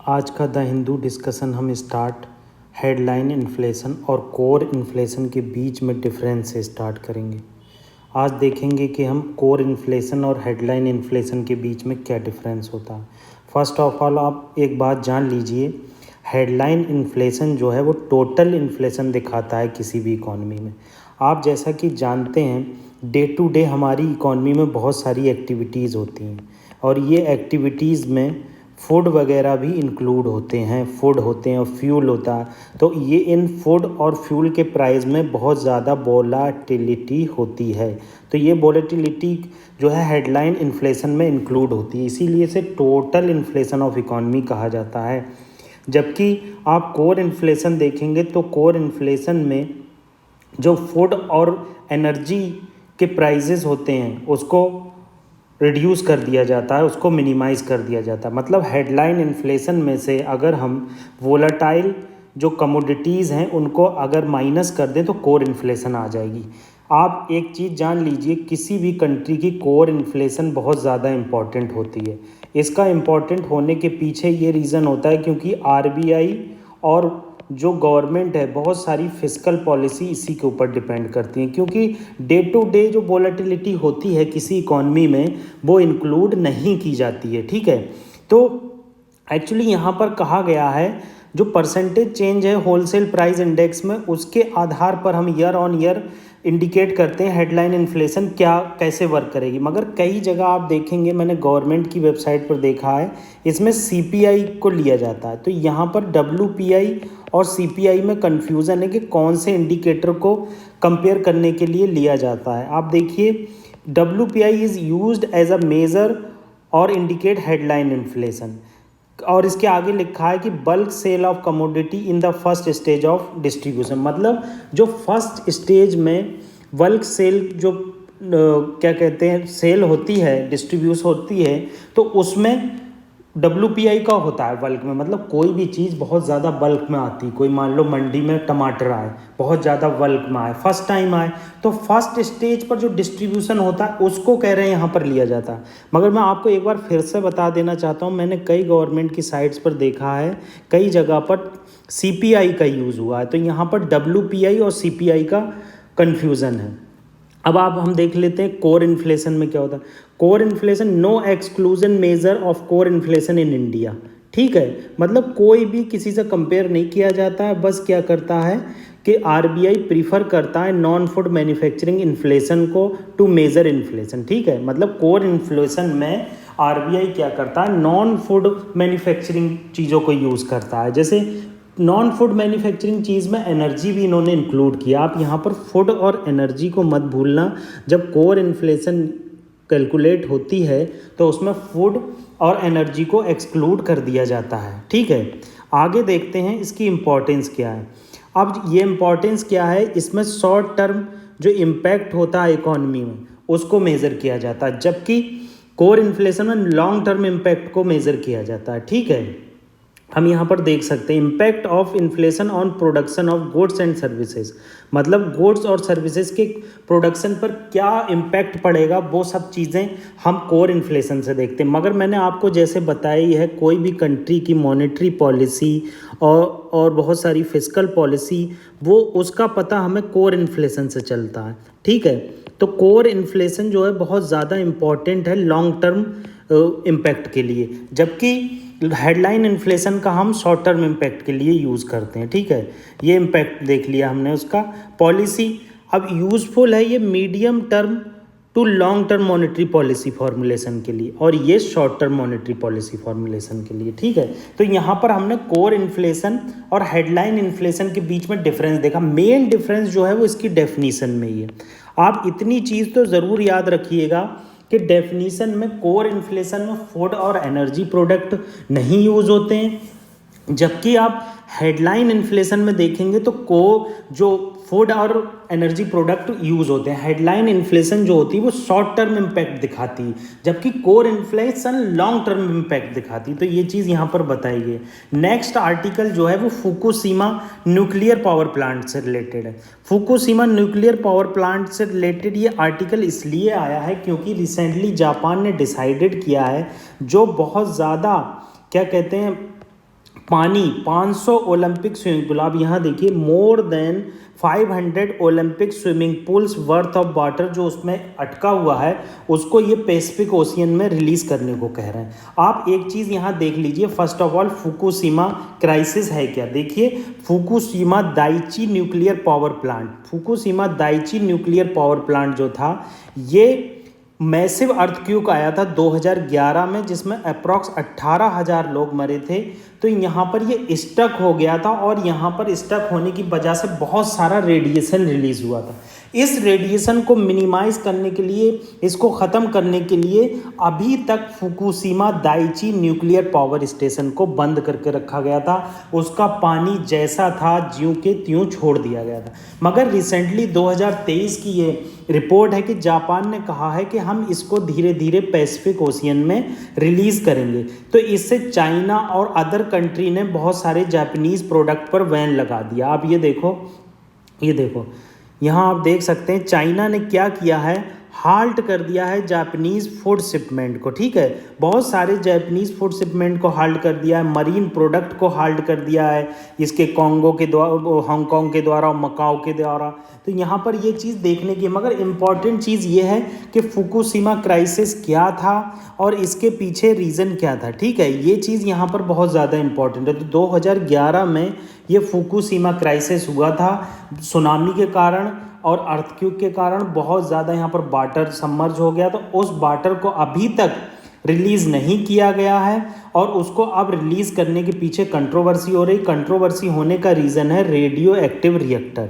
आज का the Hindu discussion हम स्टार्ट हेडलाइन इन्फ्लेशन और कोर इन्फ्लेशन के बीच में डिफरेंस से स्टार्ट करेंगे। आज देखेंगे कि हम कोर इन्फ्लेशन और हेडलाइन इन्फ्लेशन के बीच में क्या डिफरेंस होता है। फर्स्ट ऑफ ऑल आप एक बात जान लीजिए, हेडलाइन इन्फ्लेशन जो है वो टोटल इन्फ्लेशन दिखाता है किसी भी इकॉनमी में। आप जैसा कि जानते हैं, डे टू डे हमारी इकॉनमी में बहुत सारी एक्टिविटीज़ होती हैं और ये एक्टिविटीज़ में फूड वगैरह भी इंक्लूड होते हैं। फूड होते हैं और फ्यूल होता है, तो ये इन फूड और फ्यूल के प्राइस में बहुत ज़्यादा वोलाटिलिटी होती है। तो ये वोलेटिलिटी जो है हेडलाइन इन्फ्लेशन में इंक्लूड होती है, इसीलिए इसे टोटल इन्फ्लेशन ऑफ इकॉनमी कहा जाता है। जबकि आप कोर इन्फ्लेशन देखेंगे तो कोर इन्फ्लेशन में जो फूड और एनर्जी के प्राइसेस होते हैं उसको रिड्यूस कर दिया जाता है, उसको मिनिमाइज़ कर दिया जाता है। मतलब हेडलाइन इन्फ्लेशन में से अगर हम वोलेटाइल जो कमोडिटीज़ हैं उनको अगर माइनस कर दें तो कोर इन्फ्लेशन आ जाएगी। आप एक चीज़ जान लीजिए, किसी भी कंट्री की कोर इन्फ्लेशन बहुत ज़्यादा इम्पॉर्टेंट होती है। इसका इम्पॉर्टेंट होने के पीछे ये रीज़न होता है क्योंकि आरबीआई और जो गवर्नमेंट है बहुत सारी फिस्कल पॉलिसी इसी के ऊपर डिपेंड करती हैं, क्योंकि डे टू डे जो वोलेटिलिटी होती है किसी इकॉनमी में वो इंक्लूड नहीं की जाती है। ठीक है, तो एक्चुअली यहाँ पर कहा गया है जो परसेंटेज चेंज है होलसेल प्राइस इंडेक्स में, उसके आधार पर हम ईयर ऑन ईयर इंडिकेट करते हैं हेडलाइन इन्फ्लेशन क्या कैसे वर्क करेगी। मगर कई जगह आप देखेंगे, मैंने गवर्नमेंट की वेबसाइट पर देखा है, इसमें सीपीआई को लिया जाता है। तो यहाँ पर डब्ल्यूपीआई और सीपीआई में कन्फ्यूज़न है कि कौन से इंडिकेटर को कंपेयर करने के लिए लिया जाता है। आप देखिए, WPI is used as a measure और इंडिकेट हेडलाइन इन्फ्लेशन, और इसके आगे लिखा है कि bulk sale of commodity in the first stage of distribution. मतलब जो फर्स्ट स्टेज में बल्क सेल जो क्या कहते हैं सेल होती है, डिस्ट्रीब्यूशन होती है, तो उसमें डब्ल्यूपीआई का होता है बल्क में। मतलब कोई भी चीज़ बहुत ज़्यादा बल्क में आती, कोई मान लो मंडी में टमाटर आए, बहुत ज़्यादा बल्क में आए, फर्स्ट टाइम आए, तो फर्स्ट स्टेज पर जो डिस्ट्रीब्यूशन होता है उसको कह रहे हैं यहाँ पर लिया जाता है। मगर मैं आपको एक बार फिर से बता देना चाहता हूँ, मैंने कई गवर्नमेंट की साइट्स पर देखा है, कई जगह पर सीपीआई का यूज़ हुआ है, तो यहाँ पर डब्ल्यूपीआई और सीपीआई का कन्फ्यूज़न है। अब आप हम देख लेते हैं कोर इन्फ्लेशन में क्या होता है। Core inflation, no exclusion measure of core inflation in India. ठीक है, मतलब कोई भी किसी से कंपेयर नहीं किया जाता है, बस क्या करता है कि आरबीआई प्रीफर करता है नॉन फूड मैन्युफैक्चरिंग इन्फ्लेशन को टू मेजर इन्फ्लेशन। ठीक है, मतलब कोर इन्फ्लेशन में आरबीआई क्या करता है, नॉन फूड मैन्युफैक्चरिंग चीज़ों को यूज़ करता है। जैसे नॉन फूड मैन्युफैक्चरिंग चीज़ में एनर्जी भी इन्होंने इंक्लूड किया। आप यहाँ पर फूड और एनर्जी को मत भूलना, जब कोर इन्फ्लेशन कैलकुलेट होती है तो उसमें फूड और एनर्जी को एक्सक्लूड कर दिया जाता है। ठीक है, आगे देखते हैं इसकी इम्पोर्टेंस क्या है। अब ये इम्पोर्टेंस क्या है, इसमें शॉर्ट टर्म जो इम्पैक्ट होता है इकॉनमी में उसको मेज़र किया जाता है, जबकि कोर इन्फ्लेशन में लॉन्ग टर्म इम्पैक्ट को मेज़र किया जाता है। ठीक है, हम यहाँ पर देख सकते हैं impact of inflation on production of goods and services. मतलब गुड्स और सर्विसेज के प्रोडक्शन पर क्या इम्पैक्ट पड़ेगा, वो सब चीज़ें हम कोर इन्फ्लेशन से देखते हैं। मगर मैंने आपको जैसे बताई है, कोई भी कंट्री की मॉनेटरी पॉलिसी और बहुत सारी फिस्कल पॉलिसी, वो उसका पता हमें कोर इन्फ्लेशन से चलता है। ठीक है, तो कोर इन्फ्लेशन जो है बहुत ज़्यादा इम्पॉर्टेंट है लॉन्ग टर्म इम्पैक्ट के लिए, जबकि हेडलाइन इन्फ्लेशन का हम शॉर्ट टर्म इम्पैक्ट के लिए यूज़ करते हैं। ठीक है, ये इम्पैक्ट देख लिया हमने उसका। पॉलिसी अब यूज़फुल है ये medium term to long term monetary policy formulation के लिए, और ये short term monetary policy formulation के लिए। ठीक है, तो यहाँ पर हमने कोर इन्फ्लेशन और हेडलाइन इन्फ्लेशन के बीच में डिफरेंस देखा। मेन डिफरेंस जो है वो इसकी डेफिनीशन में ही है। आप इतनी चीज़ तो ज़रूर याद रखिएगा कि डेफिनीशन में कोर इन्फ्लेशन में फूड और एनर्जी प्रोडक्ट नहीं यूज़ होते हैं, जबकि आप हेडलाइन इन्फ्लेशन में देखेंगे तो जो फूड और एनर्जी प्रोडक्ट यूज़ होते हैं। हेडलाइन इन्फ्लेशन जो होती है वो शॉर्ट टर्म इम्पैक्ट दिखाती है, जबकि core inflation long term impact दिखाती है। तो ये चीज़ यहाँ पर बताई गई। नेक्स्ट आर्टिकल जो है वो फुकुशिमा न्यूक्लियर पावर प्लांट से रिलेटेड है। फुकुशिमा न्यूक्लियर पावर प्लांट से रिलेटेड ये आर्टिकल इसलिए आया है क्योंकि रिसेंटली जापान ने डिसाइडेड किया है, जो बहुत ज़्यादा क्या कहते हैं पानी 500 ओलंपिक स्विमिंग पूल, आप यहाँ देखिए more than 500 Olympic swimming pools worth of water जो उसमें अटका हुआ है उसको ये पैसिफिक ओशियन में रिलीज़ करने को कह रहे हैं। आप एक चीज़ यहाँ देख लीजिए, first of all Fukushima crisis है क्या, देखिए Fukushima Daiichi nuclear power plant, Fukushima Daiichi nuclear power plant जो था ये मैसिव अर्थक्वेक आया था 2011 में जिसमें अप्रॉक्स 18,000 लोग मरे थे। तो यहाँ पर ये स्टक हो गया था और यहाँ पर स्टक होने की वजह से बहुत सारा रेडिएशन रिलीज़ हुआ था। इस रेडिएशन को मिनिमाइज करने के लिए, इसको ख़त्म करने के लिए अभी तक Fukushima Daiichi nuclear power station को बंद करके रखा गया था, उसका पानी जैसा था ज्यों के त्यों छोड़ दिया गया था। मगर रिसेंटली 2023 की ये रिपोर्ट है कि जापान ने कहा है कि हम इसको धीरे धीरे पैसिफिक ओशियन में रिलीज़ करेंगे। तो इससे चाइना और अदर कंट्री ने बहुत सारे जापानीज़ प्रोडक्ट पर बैन लगा दिया। आप ये देखो यहाँ आप देख सकते हैं चाइना ने क्या किया है, हाल्ट कर दिया है जापानीज़ फूड शिपमेंट को, ठीक है, बहुत सारे जापानीज़ फूड शिपमेंट को हाल्ट कर दिया है, मरीन प्रोडक्ट को हाल्ट कर दिया है इसके कॉन्गो के द्वारा, हांगकांग के द्वारा, मकाओ के द्वारा। तो यहाँ पर ये चीज़ देखने की, मगर इम्पॉर्टेंट चीज़ ये है कि फुकुशिमा क्राइसिस क्या था और इसके पीछे रीज़न क्या था, ठीक है, ये चीज़ यहाँ पर बहुत ज़्यादा इम्पॉर्टेंट है। तो 2011 में ये फुकुशिमा क्राइसिस हुआ था सुनामी के कारण और अर्थक्वेक के कारण, बहुत ज़्यादा यहाँ पर वाटर सबमर्ज हो गया। तो उस वाटर को अभी तक रिलीज़ नहीं किया गया है और उसको अब रिलीज़ करने के पीछे कंट्रोवर्सी हो रही। कंट्रोवर्सी होने का रीज़न है रेडियो एक्टिव रिएक्टर।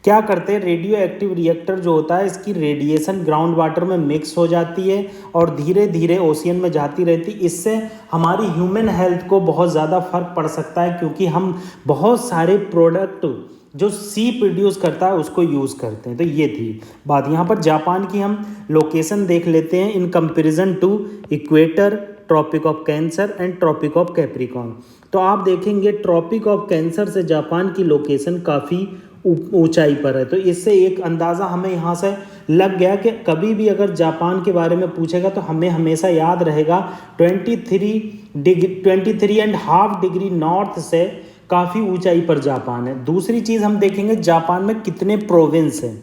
क्या करते हैं, रेडियो एक्टिव रिएक्टर जो होता है इसकी रेडिएशन ग्राउंड वाटर में मिक्स हो जाती है और धीरे धीरे ओशियन में जाती रहती। इससे हमारी ह्यूमन हेल्थ को बहुत ज़्यादा फ़र्क पड़ सकता है क्योंकि हम बहुत सारे प्रोडक्ट जो सी प्रोड्यूस करता है उसको यूज़ करते हैं। तो ये थी बात। यहाँ पर जापान की हम लोकेशन देख लेते हैं in comparison to equator, tropic of cancer and tropic of capricorn. तो आप देखेंगे ट्रॉपिक ऑफ कैंसर से जापान की लोकेशन काफ़ी ऊंचाई पर है। तो इससे एक अंदाज़ा हमें यहाँ से लग गया कि कभी भी अगर जापान के बारे में पूछेगा तो हमें हमेशा याद रहेगा 23.5 डिग्री नॉर्थ से काफ़ी ऊंचाई पर जापान है। दूसरी चीज़ हम देखेंगे जापान में कितने प्रोविंस हैं।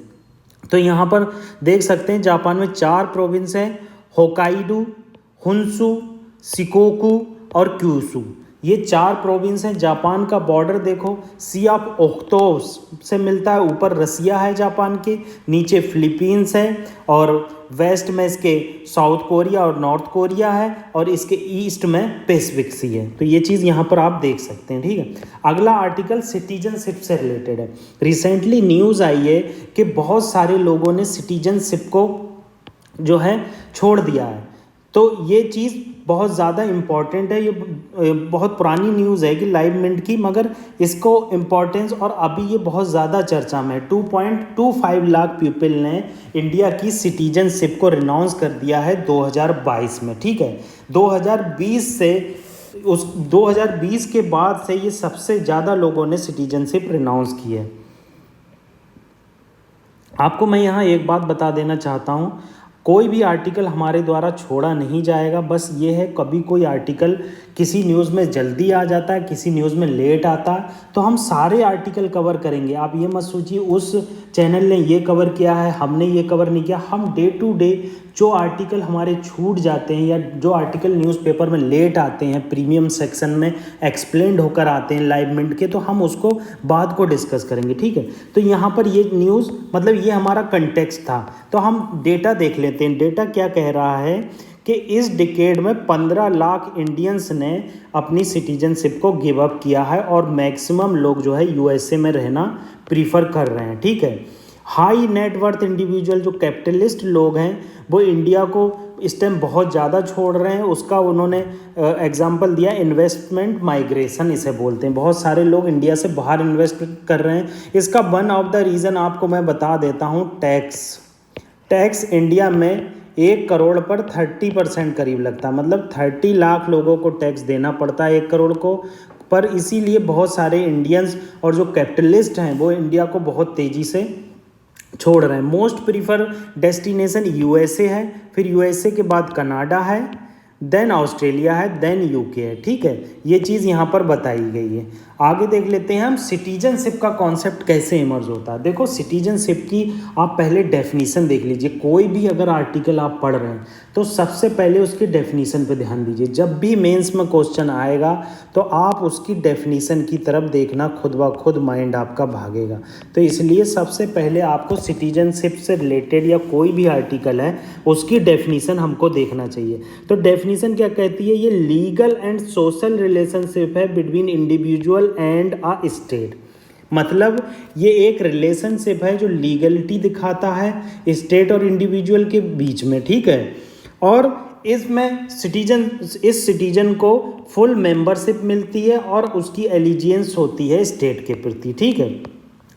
तो यहाँ पर देख सकते हैं जापान में 4 प्रोविंस हैं, होकाइडो, हुन्सू, शिकोकू और क्यूशू। ये 4 प्रोविंस हैं। जापान का बॉर्डर देखो सी ऑफ ओख्तोस से मिलता है, ऊपर रसिया है जापान के, नीचे फिलीपींस है और वेस्ट में इसके साउथ कोरिया और नॉर्थ कोरिया है और इसके ईस्ट में पैसिफिक सी है। तो ये चीज़ यहाँ पर आप देख सकते हैं, ठीक है। अगला आर्टिकल सिटीजनशिप से रिलेटेड है। रिसेंटली न्यूज़ आई है कि बहुत सारे लोगों ने सिटीजनशिप को जो है छोड़ दिया है। तो ये चीज़ बहुत ज़्यादा इम्पॉर्टेंट है। ये बहुत पुरानी न्यूज़ है कि लाइव मिनट की, मगर इसको इम्पॉर्टेंस और अभी ये बहुत ज़्यादा चर्चा में है। 2.25 लाख पीपल ने इंडिया की सिटीजनशिप को रिनाउंस कर दिया है 2022 में, ठीक है। 2020 के बाद से ये सबसे ज़्यादा लोगों ने सिटीजनशिप रिनाउंस की है। आपको मैं यहाँ एक बात बता देना चाहता हूँ, कोई भी आर्टिकल हमारे द्वारा छोड़ा नहीं जाएगा। बस ये है कभी कोई आर्टिकल किसी न्यूज़ में जल्दी आ जाता है, किसी न्यूज़ में लेट आता है, तो हम सारे आर्टिकल कवर करेंगे। आप ये मत सोचिए उस चैनल ने ये कवर किया है, हमने ये कवर नहीं किया। हम डे टू डे जो आर्टिकल हमारे छूट जाते हैं या जो आर्टिकल न्यूज़पेपर में लेट आते हैं, प्रीमियम सेक्शन में एक्सप्लेंड होकर आते हैं लाइव मिनट के, तो हम उसको बाद को डिस्कस करेंगे, ठीक है। तो यहाँ पर ये न्यूज़ मतलब ये हमारा कंटेक्स्ट था। तो हम डेटा देख लेते हैं। डेटा क्या कह रहा है कि इस डिकेड में 15 लाख इंडियंस ने अपनी सिटीजनशिप को गिव अप किया है और मैक्सिमम लोग जो है यूएसए में रहना प्रीफर कर रहे हैं, ठीक है। हाई नेटवर्थ इंडिविजुअल जो कैपिटलिस्ट लोग हैं वो इंडिया को इस टाइम बहुत ज़्यादा छोड़ रहे हैं। उसका उन्होंने एग्जांपल दिया इन्वेस्टमेंट माइग्रेशन इसे बोलते हैं। बहुत सारे लोग इंडिया से बाहर इन्वेस्ट कर रहे हैं। इसका वन ऑफ द रीज़न आपको मैं बता देता हूँ, टैक्स इंडिया में 1 करोड़ पर 30% करीब लगता है, मतलब 30 लाख लोगों को टैक्स देना पड़ता है 1 करोड़ को। पर इसीलिए बहुत सारे इंडियंस और जो कैपिटलिस्ट हैं वो इंडिया को बहुत तेज़ी से छोड़ रहे हैं। मोस्ट प्रीफर डेस्टिनेशन यूएसए है, फिर यूएसए के बाद कनाडा है, देन ऑस्ट्रेलिया है, देन यूके है। ठीक है, ये चीज़ यहाँ पर बताई गई है। आगे देख लेते हैं हम सिटीजनशिप का कॉन्सेप्ट कैसे इमर्ज होता है। देखो सिटीजनशिप की आप पहले डेफिनीशन देख लीजिए। कोई भी अगर आर्टिकल आप पढ़ रहे हैं तो सबसे पहले उसकी डेफिनीशन पे ध्यान दीजिए। जब भी मेंस में क्वेश्चन आएगा तो आप उसकी डेफिनीशन की तरफ देखना, खुद ब खुद माइंड आपका भागेगा। तो इसलिए सबसे पहले आपको सिटीजनशिप से रिलेटेड या कोई भी आर्टिकल है उसकी डेफिनीशन हमको देखना चाहिए। तो डेफिनीशन क्या कहती है, ये लीगल एंड सोशल रिलेशनशिप है between individual and a state. मतलब ये एक रिलेशनशिप है जो लीगलिटी दिखाता है स्टेट और इंडिविजुअल के बीच में। ठीक है, और इसमें इस सिटीजन को फुल मेंबरशिप मिलती है और उसकी एलिजियंस होती है स्टेट के प्रति। ठीक है,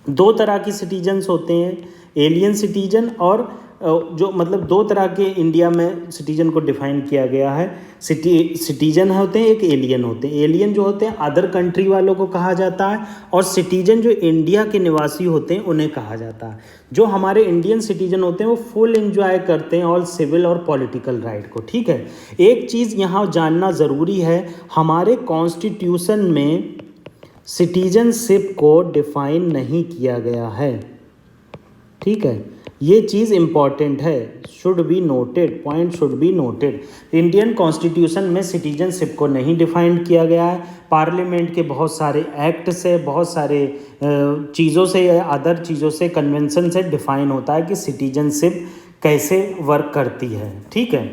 दो तरह की सिटीजन्स होते हैं, एलियन सिटीजन और जो मतलब दो तरह के इंडिया में सिटीजन को डिफाइन किया गया है। सिटीजन होते हैं, एक एलियन होते हैं। एलियन जो होते हैं अदर कंट्री वालों को कहा जाता है, और सिटीजन जो इंडिया के निवासी होते हैं उन्हें कहा जाता है। जो हमारे इंडियन सिटीजन होते हैं वो फुल एंजॉय करते हैं ऑल सिविल और पॉलिटिकल राइट को। ठीक है, एक चीज़ यहाँ जानना ज़रूरी है, हमारे कॉन्स्टिट्यूशन में सिटीजनशिप को डिफाइन नहीं किया गया है। ठीक है, ये चीज़ इम्पॉर्टेंट है, should be noted, point should be noted. Indian constitution में सिटीजनशिप को नहीं डिफाइन किया गया है। पार्लियामेंट के बहुत सारे एक्ट से, बहुत सारे चीज़ों से या अदर चीज़ों से, कन्वेंशन से डिफाइन होता है कि सिटीजनशिप कैसे वर्क करती है। ठीक है,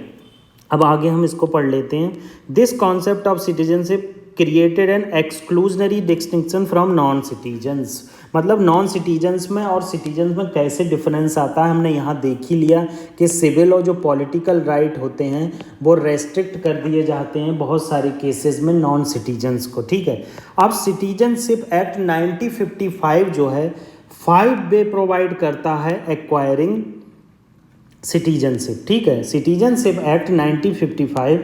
अब आगे हम इसको पढ़ लेते हैं। This concept of citizenship created an exclusionary distinction from non citizens. मतलब नॉन सिटीजन्स में और सिटीजन्स में कैसे डिफरेंस आता है हमने यहाँ देख ही लिया कि सिविल और जो पॉलिटिकल राइट होते हैं वो रेस्ट्रिक्ट कर दिए जाते हैं बहुत सारे केसेस में नॉन सिटीजन्स को। ठीक है, अब सिटीजनशिप एक्ट 1955 जो है 5 वे प्रोवाइड करता है एक्वायरिंग सिटीजनशिप। ठीक है, सिटीजनशिप एक्ट 1955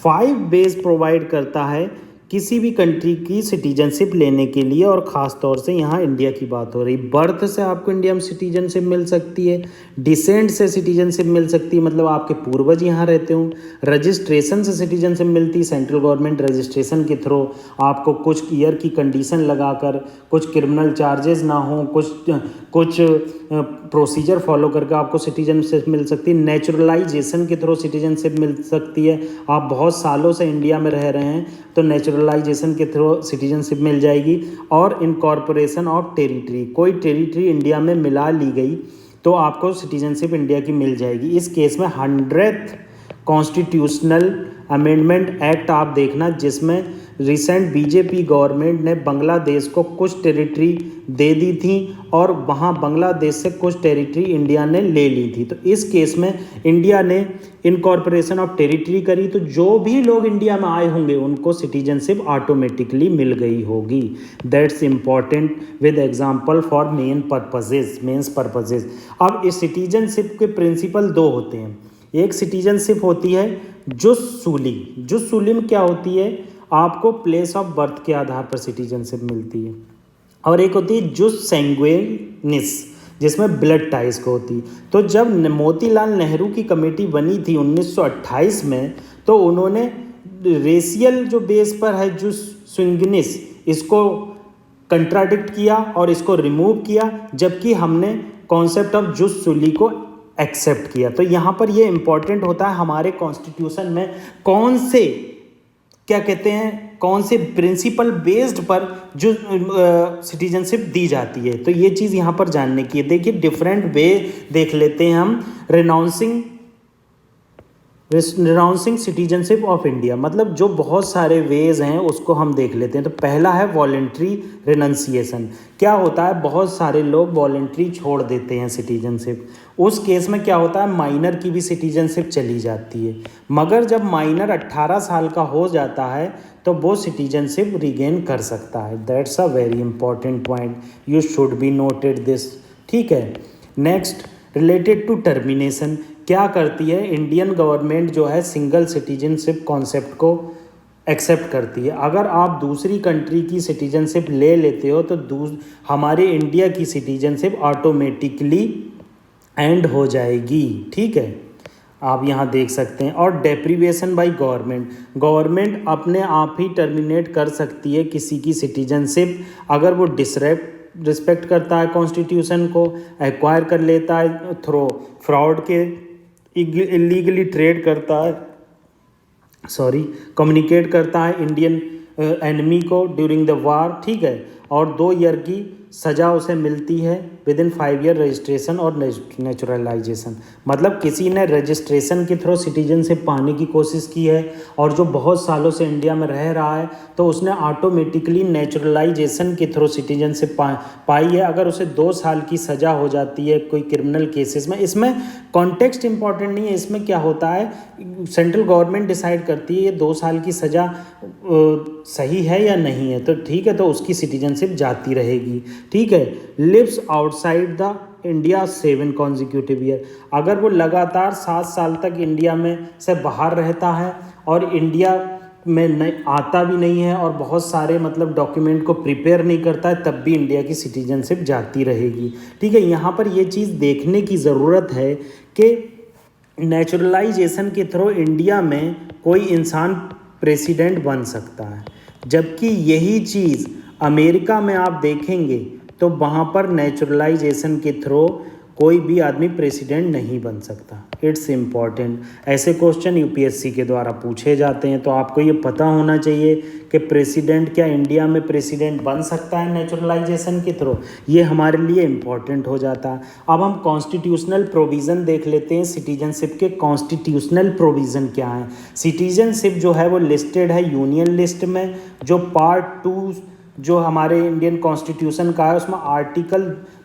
5 वेज प्रोवाइड करता है किसी भी कंट्री की सिटीजनशिप लेने के लिए, और ख़ास तौर से यहाँ इंडिया की बात हो रही। बर्थ से आपको इंडिया में सिटीजनशिप मिल सकती है, डिसेंट से सिटीजनशिप मिल सकती है, मतलब आपके पूर्वज यहाँ रहते हो। रजिस्ट्रेशन से सिटीजनशिप मिलती है, सेंट्रल गवर्नमेंट रजिस्ट्रेशन के थ्रू आपको कुछ ईयर की कंडीशन लगाकर, कुछ क्रिमिनल चार्जेस ना हो, कुछ प्रोसीजर फॉलो करके आपको सिटीजनशिप मिल सकती है। नेचुरलाइजेशन के थ्रू सिटीजनशिप मिल सकती है। आप बहुत सालों से इंडिया में रह रहे हैं तो नेचुरलाइजेशन के थ्रू सिटीजनशिप मिल जाएगी। और इनकॉर्पोरेशन ऑफ टेरिटरी, कोई टेरिटरी इंडिया में मिला ली गई तो आपको सिटीजनशिप इंडिया की मिल जाएगी। इस केस में 100th कॉन्स्टिट्यूशनल अमेंडमेंट एक्ट आप देखना, जिसमें रिसेंट बीजेपी गवर्नमेंट ने बांग्लादेश को कुछ टेरिटरी दे दी थी और वहाँ बांग्लादेश से कुछ टेरिटरी इंडिया ने ले ली थी। तो इस केस में इंडिया ने इनकॉर्पोरेशन ऑफ टेरिटरी करी, तो जो भी लोग इंडिया में आए होंगे उनको सिटीजनशिप ऑटोमेटिकली मिल गई होगी। That's important with example for mains purposes. अब इस सिटीजनशिप के प्रिंसिपल दो होते हैं। एक सिटीजनशिप होती है जुस सूली। जुस सूली में क्या होती है, आपको प्लेस ऑफ बर्थ के आधार पर सिटीजनशिप मिलती है। और एक होती है जुस सैंग्विनिस, जिसमें ब्लड टाइज को होती। तो जब मोतीलाल नेहरू की कमेटी बनी थी 1928 में, तो उन्होंने रेशियल जो बेस पर है जुस सैंग्विनिस, इसको कंट्राडिक्ट किया और इसको रिमूव किया, जबकि हमने कॉन्सेप्ट ऑफ जुस सूली को एक्सेप्ट किया। तो यहाँ पर ये इम्पॉर्टेंट होता है हमारे कॉन्स्टिट्यूशन में कौन से, क्या कहते हैं, कौन से प्रिंसिपल बेस्ड पर जो सिटीजनशिप दी जाती है। तो ये चीज़ यहाँ पर जानने की है। देखिए डिफरेंट वे देख लेते हैं हम। रिनाउंसिंग सिटीजनशिप ऑफ इंडिया, मतलब जो बहुत सारे वेज हैं उसको हम देख लेते हैं। तो पहला है वॉलेंट्री रिनंसिएशन। क्या होता है, बहुत सारे लोग वॉलेंट्री छोड़ देते हैं सिटीजनशिप। उस केस में क्या होता है, माइनर की भी सिटीजनशिप चली जाती है। मगर जब माइनर 18 साल का हो जाता है तो वो सिटीजनशिप रिगेन कर सकता है। That's a very important point, you should be noted this. ठीक है, नेक्स्ट रिलेटेड टू टर्मिनेशन। क्या करती है इंडियन गवर्नमेंट जो है, सिंगल सिटीजनशिप कॉन्सेप्ट को एक्सेप्ट करती है। अगर आप दूसरी कंट्री की सिटीजनशिप ले लेते हो तो हमारे इंडिया की सिटीजनशिप ऑटोमेटिकली एंड हो जाएगी। ठीक है, आप यहाँ देख सकते हैं। और डेप्रीवेशन बाय गवर्नमेंट अपने आप ही टर्मिनेट कर सकती है किसी की सिटीजनशिप अगर वो रिस्पेक्ट करता है कॉन्स्टिट्यूशन को, एक्वायर कर लेता है थ्रू फ्रॉड के, इलीगली ट्रेड करता है, कम्युनिकेट करता है इंडियन एनिमी को ड्यूरिंग द वार, ठीक है, और 2 ईयर की सज़ा उसे मिलती है विद इन 5 ईयर रजिस्ट्रेशन और नेचुरलाइजेशन। मतलब किसी ने रजिस्ट्रेशन के थ्रू सिटीजनशिप पाने की कोशिश की है और जो बहुत सालों से इंडिया में रह रहा है तो उसने ऑटोमेटिकली नेचुरलाइजेशन के थ्रू सिटीजनशिप पाई है अगर उसे 2 साल की सज़ा हो जाती है कोई क्रिमिनल केसेस में। इसमें कॉन्टेक्स्ट इंपॉर्टेंट नहीं है, इसमें क्या होता है सेंट्रल गवर्नमेंट डिसाइड करती है ये 2 साल की सज़ा सही है या नहीं है, तो ठीक है, तो उसकी सिटीजनशिप जाती रहेगी, ठीक है। Lives outside the India 7 consecutive year, अगर वो लगातार 7 साल तक इंडिया में से बाहर रहता है और इंडिया में आता भी नहीं है और बहुत सारे मतलब डॉक्यूमेंट को प्रिपेयर नहीं करता है, तब भी इंडिया की सिटीजनशिप जाती रहेगी, ठीक है। यहाँ पर ये चीज़ देखने की ज़रूरत है कि नेचुरलाइजेशन के थ्रू इंडिया में कोई इंसान प्रेसिडेंट बन सकता है, जबकि यही चीज़ अमेरिका में आप देखेंगे तो वहाँ पर नेचुरलाइजेशन के थ्रू कोई भी आदमी प्रेसिडेंट नहीं बन सकता। इट्स इम्पॉर्टेंट, ऐसे क्वेश्चन यूपीएससी के द्वारा पूछे जाते हैं, तो आपको ये पता होना चाहिए कि प्रेसिडेंट क्या इंडिया में प्रेसिडेंट बन सकता है नेचुरलाइजेशन के थ्रू, ये हमारे लिए इम्पॉर्टेंट हो जाता है। अब हम कॉन्स्टिट्यूशनल प्रोविज़न देख लेते हैं, सिटीजनशिप के कॉन्स्टिट्यूशनल प्रोविज़न क्या है। सिटीजनशिप जो है वो लिस्टेड है यूनियन लिस्ट में, जो पार्ट 2 जो हमारे इंडियन कॉन्स्टिट्यूशन का है उसमें आर्टिकल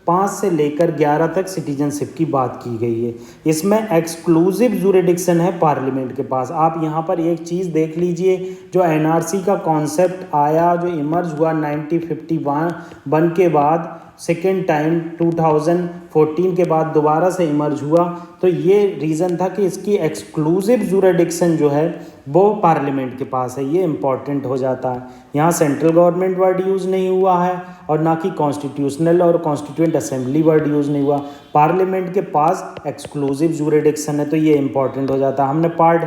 5 से लेकर 11 तक सिटीजनशिप की बात की गई है। इसमें एक्सक्लूसिव जुरिडिक्शन है पार्लियामेंट के पास। आप यहाँ पर एक चीज़ देख लीजिए, जो एनआरसी का कॉन्सेप्ट आया, जो इमर्ज हुआ 1951 के बाद, सेकेंड टाइम 2014 के बाद दोबारा से इमर्ज हुआ, तो ये रीज़न था कि इसकी एक्सक्लूसिव जुरिडिक्शन जो है वो पार्लियामेंट के पास है, ये इम्पॉर्टेंट हो जाता है। यहाँ सेंट्रल गवर्नमेंट वर्ड यूज़ नहीं हुआ है और ना कि कॉन्स्टिट्यूशनल और कॉन्स्टिट्यूएंट असेंबली वर्ड यूज़ नहीं हुआ, पार्लियामेंट के पास एक्सक्लूसिव जुरिडिक्शन है, तो ये इम्पॉर्टेंट हो जाता है। हमने पार्ट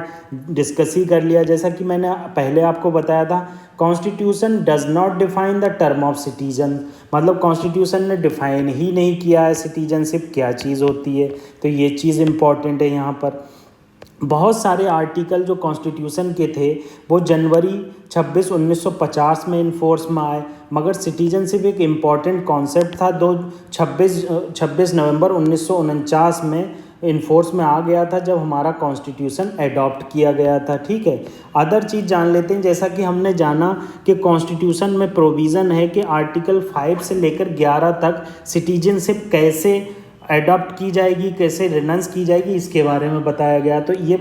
डिस्कस ही कर लिया, जैसा कि मैंने पहले आपको बताया था, constitution does not define the term of citizen, मतलब कॉन्स्टिट्यूशन ने डिफाइन ही नहीं किया है सिटीजनशिप क्या चीज़ होती है, तो ये चीज़ इम्पॉर्टेंट है। यहाँ पर बहुत सारे आर्टिकल जो कॉन्स्टिट्यूशन के थे वो जनवरी 26, 1950 में इन्फोर्स में आए, मगर सिटीजनशिप एक इम्पॉर्टेंट कॉन्सेप्ट था, 26 नवंबर 1949 में इन्फोर्स में आ गया था जब हमारा कॉन्स्टिट्यूशन एडॉप्ट किया गया था, ठीक है। अदर चीज़ जान लेते हैं, जैसा कि हमने जाना कि कॉन्स्टिट्यूशन में प्रोविज़न है कि आर्टिकल 5 से लेकर 11 तक सिटीजनशिप कैसे एडॉप्ट की जाएगी, कैसे रिनाउंस की जाएगी, इसके बारे में बताया गया। तो ये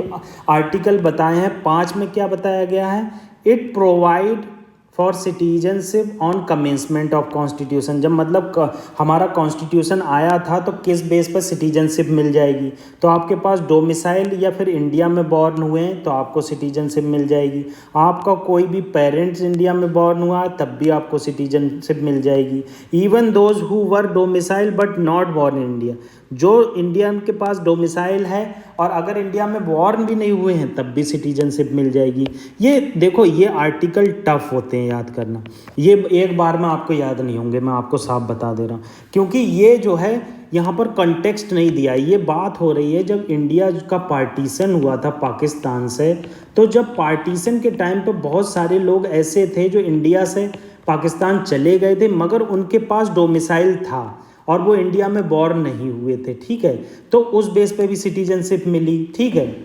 आर्टिकल बताए हैं। 5 में क्या बताया गया है, it provide for citizenship on commencement of constitution, जब मतलब हमारा कॉन्स्टिट्यूशन आया था तो किस बेस पर सिटीजनशिप मिल जाएगी, तो आपके पास डोमिसाइल या फिर इंडिया में बॉर्न हुए हैं तो आपको सिटीजनशिप मिल जाएगी, आपका कोई भी पेरेंट्स इंडिया में बॉर्न हुआ है तब भी आपको सिटीजनशिप मिल जाएगी। Even those who were domicile but not born in India, जो इंडियन के पास डोमिसाइल है और अगर इंडिया में बॉर्न भी नहीं हुए हैं तब भी सिटीजनशिप मिल जाएगी। ये देखो, ये आर्टिकल टफ होते हैं याद करना, ये एक बार में आपको याद नहीं होंगे, मैं आपको साफ बता दे रहा हूँ, क्योंकि ये जो है यहाँ पर कंटेक्स्ट नहीं दिया। ये बात हो रही है जब इंडिया का पार्टीशन हुआ था पाकिस्तान से, तो जब पार्टीशन के टाइम पे बहुत सारे लोग ऐसे थे जो इंडिया से पाकिस्तान चले गए थे मगर उनके पास डोमिसाइल था और वो इंडिया में बॉर्न नहीं हुए थे, ठीक है, तो उस बेस पे भी सिटीजनशिप मिली, ठीक है।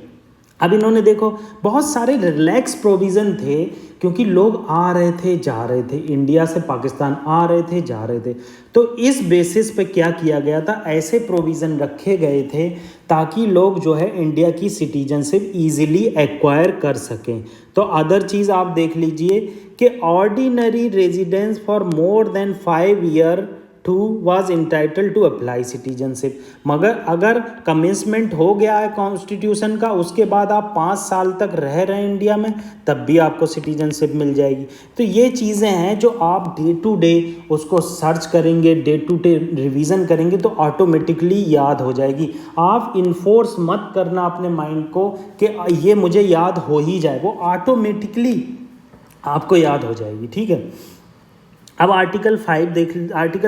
अब इन्होंने देखो बहुत सारे रिलैक्स प्रोविज़न थे, क्योंकि लोग आ रहे थे जा रहे थे, इंडिया से पाकिस्तान आ रहे थे जा रहे थे, तो इस बेसिस पे क्या किया गया था, ऐसे प्रोविज़न रखे गए थे ताकि लोग जो है इंडिया की सिटीजनशिप ईजिली एक्वायर कर सकें। तो अदर चीज़ आप देख लीजिए कि ordinary residence for more than 5 year to was entitle to apply citizenship. मगर अगर कमेंसमेंट हो गया है कॉन्स्टिट्यूशन का, उसके बाद आप 5 साल तक रह रहे हैं इंडिया में, तब भी आपको सिटीजनशिप मिल जाएगी। तो ये चीज़ें हैं जो आप डे टू डे उसको सर्च करेंगे, डे टू डे रिवीजन करेंगे तो ऑटोमेटिकली याद हो जाएगी। आप इन्फोर्स मत करना अपने माइंड को कि ये मुझे याद हो ही जाए, वो ऑटोमेटिकली आपको याद हो जाएगी। ठीक है, अब आर्टिकल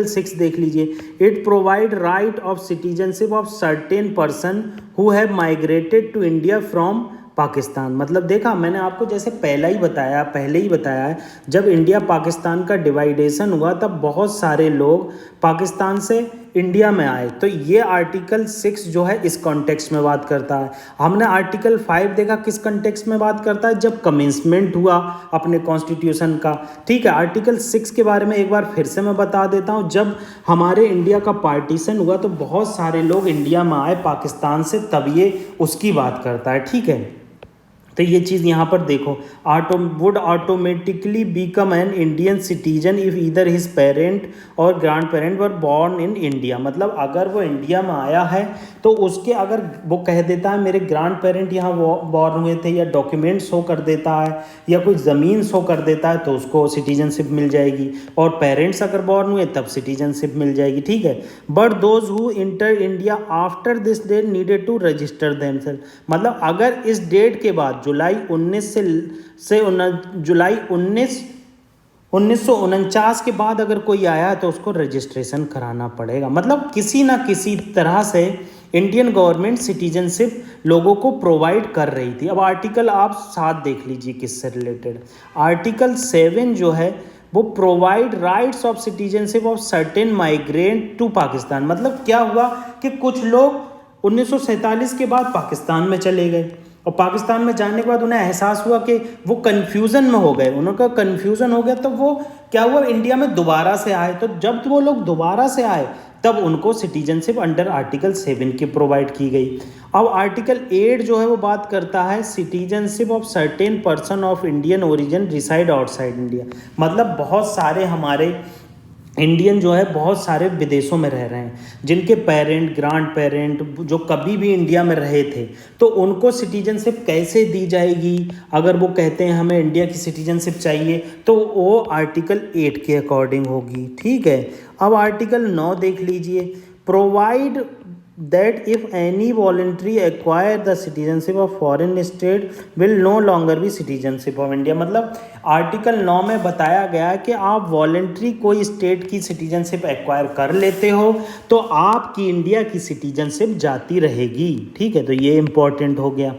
6 देख लीजिए। It provide right of citizenship of certain person who have migrated to India from Pakistan. मतलब देखा मैंने आपको जैसे पहले ही बताया है, जब इंडिया पाकिस्तान का डिवाइडेशन हुआ तब बहुत सारे लोग पाकिस्तान से इंडिया में आए। तो ये आर्टिकल 6 जो है इस कॉन्टेक्स्ट में बात करता है। हमने आर्टिकल 5 देखा किस कॉन्टेक्स्ट में बात करता है, जब कमेंसमेंट हुआ अपने कॉन्स्टिट्यूशन का। ठीक है, आर्टिकल 6 के बारे में एक बार फिर से मैं बता देता हूँ। जब हमारे इंडिया का पार्टीशन हुआ तो बहुत सारे लोग इंडिया में आए पाकिस्तान से, तब ये उसकी बात करता है। ठीक है, तो ये चीज़ यहाँ पर देखो, would automatically become an Indian citizen if either his parent or grandparent were born in India. मतलब अगर वो इंडिया में आया है तो उसके अगर वो कह देता है मेरे ग्रैंड पेरेंट यहाँ बॉर्न हुए थे, या डॉक्यूमेंट शो कर देता है, या कोई ज़मीन शो कर देता है, तो उसको सिटीजनशिप मिल जाएगी। और पेरेंट्स अगर बॉर्न हुए तब सिटीजनशिप मिल जाएगी। ठीक है, but those who enter India after this date needed to register themselves. मतलब अगर इस डेट के बाद जुलाई 1949 के बाद अगर कोई आया तो उसको रजिस्ट्रेशन कराना पड़ेगा। मतलब किसी ना किसी तरह से इंडियन गवर्नमेंट सिटीजनशिप लोगों को प्रोवाइड कर रही थी। अब आर्टिकल आप 7 देख लीजिए किससे रिलेटेड। आर्टिकल 7 जो है वो provide rights of citizenship of certain migrant to Pakistan. मतलब क्या हुआ कि कुछ लोग 1947 के बाद पाकिस्तान में चले गए, और पाकिस्तान में जाने के बाद उन्हें एहसास हुआ कि वो कन्फ्यूज़न में हो गए, उनका कन्फ्यूज़न हो गया, तो वो क्या हुआ इंडिया में दोबारा से आए। तो जब वो लोग दोबारा से आए तब उनको सिटीजनशिप अंडर आर्टिकल 7 की प्रोवाइड की गई। अब आर्टिकल 8 जो है वो बात करता है citizenship of certain person of Indian origin reside outside India. मतलब बहुत सारे हमारे इंडियन जो है बहुत सारे विदेशों में रह रहे हैं, जिनके पेरेंट ग्रैंड पेरेंट जो कभी भी इंडिया में रहे थे, तो उनको सिटीजनशिप कैसे दी जाएगी। अगर वो कहते हैं हमें इंडिया की सिटीजनशिप चाहिए तो वो आर्टिकल 8 के अकॉर्डिंग होगी। ठीक है, अब आर्टिकल 9 देख लीजिए। Provide that if any voluntary acquire the citizenship of foreign state will no longer be citizenship of India। मतलब आर्टिकल 9 में बताया गया है कि आप वॉलेंट्री कोई स्टेट की सिटीजनशिप एक्वायर कर लेते हो तो आपकी इंडिया की सिटीजनशिप जाती रहेगी। ठीक है, तो ये इम्पोर्टेंट हो गया।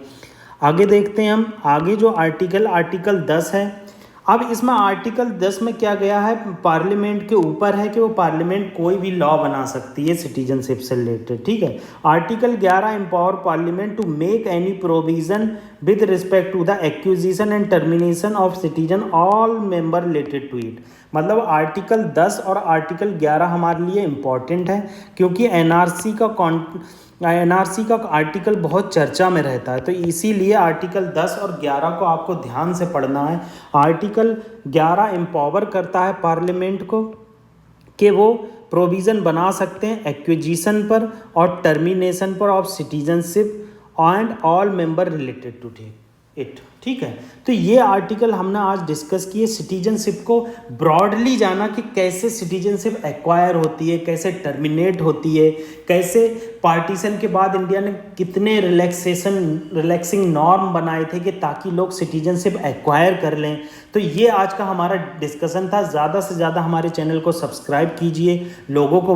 आगे देखते हैं हम, आगे जो आर्टिकल 10 है। अब इसमें आर्टिकल 10 में क्या गया है, पार्लियामेंट के ऊपर है कि वो पार्लियामेंट कोई भी लॉ बना सकती है सिटीजनशिप से रिलेटेड। ठीक है, article 11 empower parliament to make any provision with respect to the acquisition and termination of citizen all member related to it. मतलब आर्टिकल 10 और आर्टिकल 11 हमारे लिए इम्पॉर्टेंट है, क्योंकि एनआरसी का आर्टिकल बहुत चर्चा में रहता है, तो इसीलिए आर्टिकल 10 और 11 को आपको ध्यान से पढ़ना है। आर्टिकल 11 एम्पावर करता है पार्लियामेंट को कि वो प्रोविज़न बना सकते हैं एक्विजिशन पर और टर्मिनेशन पर of citizenship and all member related to it. ठीक है, तो ये आर्टिकल हमने आज डिस्कस किए। सिटीजनशिप को ब्रॉडली जाना कि कैसे सिटीजनशिप एक्वायर होती है, कैसे टर्मिनेट होती है, कैसे पार्टीशन के बाद इंडिया ने कितने रिलैक्सिंग नॉर्म बनाए थे कि ताकि लोग सिटीजनशिप एक्वायर कर लें। तो ये आज का हमारा डिस्कशन था। ज़्यादा से ज़्यादा हमारे चैनल को सब्सक्राइब कीजिए, लोगों को